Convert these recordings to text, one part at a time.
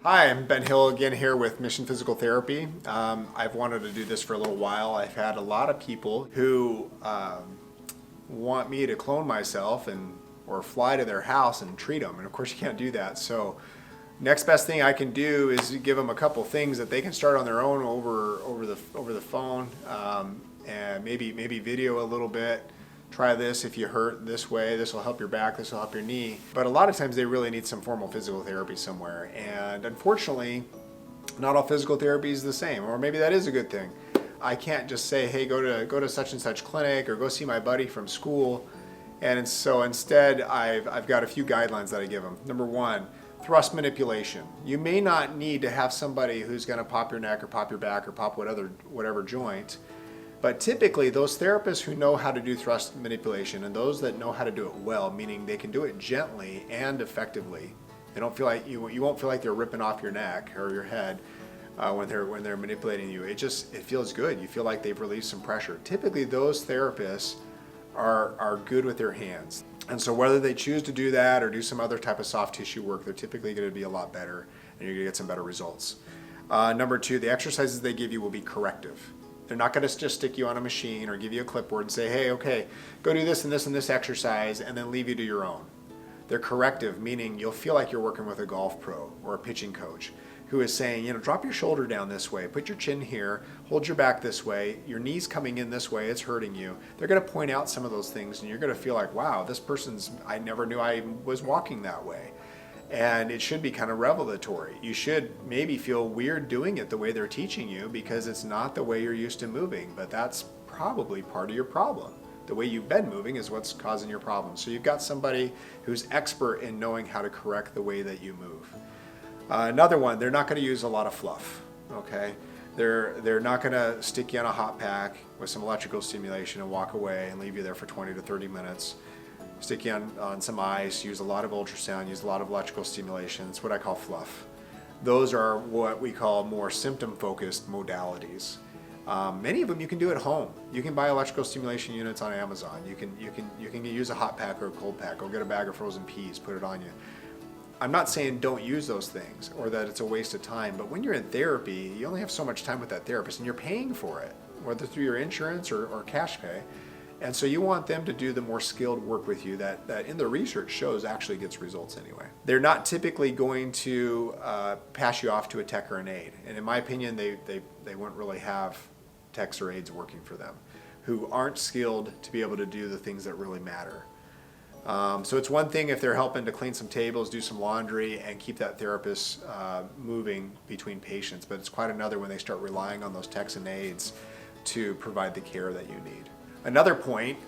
Hi, I'm Ben Hill again here with Mission Physical Therapy. I've wanted to do this for a little while. I've had a lot of people who want me to clone myself or fly to their house and treat them, and of course you can't do that. So next best thing I can do is give them a couple things that they can start on their own over the phone, and maybe video a little bit. Try this if you hurt this way. This will help your back. This will help your knee. But a lot of times they really need some formal physical therapy somewhere. And unfortunately, not all physical therapy is the same. Or maybe that is a good thing. I can't just say, hey, go to such and such clinic or go see my buddy from school. And so instead, I've got a few guidelines that I give them. Number one, thrust manipulation. You may not need to have somebody who's going to pop your neck or pop your back or pop whatever joint. But typically, those therapists who know how to do thrust manipulation and those that know how to do it well, meaning they can do it gently and effectively, they don't feel like you won't feel like they're ripping off your neck or your head when they're manipulating you. It feels good. You feel like they've released some pressure. Typically, those therapists are good with their hands, and so whether they choose to do that or do some other type of soft tissue work, they're typically going to be a lot better, and you're going to get some better results. Number two, the exercises they give you will be corrective. They're not going to just stick you on a machine or give you a clipboard and say, hey, okay, go do this and this and this exercise, and then leave you to your own. They're corrective, meaning you'll feel like you're working with a golf pro or a pitching coach who is saying, drop your shoulder down this way, put your chin here, hold your back this way, your knee's coming in this way, it's hurting you. They're going to point out some of those things, and you're going to feel like, wow, I never knew I was walking that way. And it should be kind of revelatory. You should maybe feel weird doing it the way they're teaching you because it's not the way you're used to moving, but that's probably part of your problem. The way you've been moving is what's causing your problem. So you've got somebody who's expert in knowing how to correct the way that you move. Another one, they're not going to use a lot of fluff, okay? They're not going to stick you on a hot pack with some electrical stimulation and walk away and leave you there for 20 to 30 minutes. Stick you on some ice, use a lot of ultrasound, use a lot of electrical stimulation. It's what I call fluff. Those are what we call more symptom-focused modalities. Many of them you can do at home. You can buy electrical stimulation units on Amazon. You can use a hot pack or a cold pack, or get a bag of frozen peas, put it on you. I'm not saying don't use those things or that it's a waste of time, but when you're in therapy, you only have so much time with that therapist, and you're paying for it, whether through your insurance or cash pay. And so you want them to do the more skilled work with you that in the research shows actually gets results anyway. They're not typically going to pass you off to a tech or an aide. And in my opinion, they wouldn't really have techs or aides working for them who aren't skilled to be able to do the things that really matter. So it's one thing if they're helping to clean some tables, do some laundry, and keep that therapist moving between patients. But it's quite another when they start relying on those techs and aides to provide the care that you need. Another point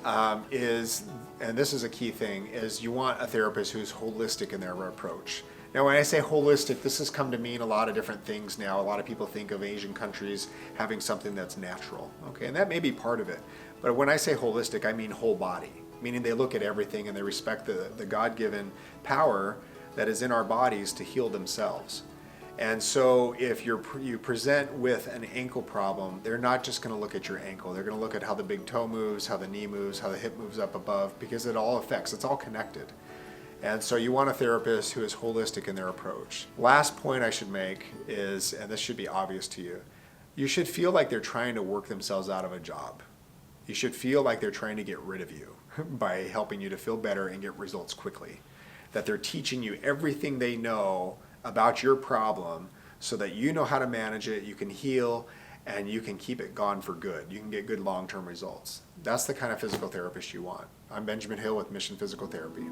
is, and this is a key thing, is you want a therapist who's holistic in their approach. Now, when I say holistic, this has come to mean a lot of different things now. A lot of people think of Asian countries having something that's natural, okay, and that may be part of it. But when I say holistic, I mean whole body, meaning they look at everything and they respect the God-given power that is in our bodies to heal themselves. And so if you present with an ankle problem, they're not just going to look at your ankle. They're going to look at how the big toe moves, how the knee moves, how the hip moves up above, because it all affects, it's all connected. And so you want a therapist who is holistic in their approach. Last point I should make is, and this should be obvious to you, you should feel like they're trying to work themselves out of a job. You should feel like they're trying to get rid of you by helping you to feel better and get results quickly. That they're teaching you everything they know about your problem so that you know how to manage it, you can heal, and you can keep it gone for good. You can get good long-term results. That's the kind of physical therapist you want. I'm Benjamin Hill with Mission Physical Therapy.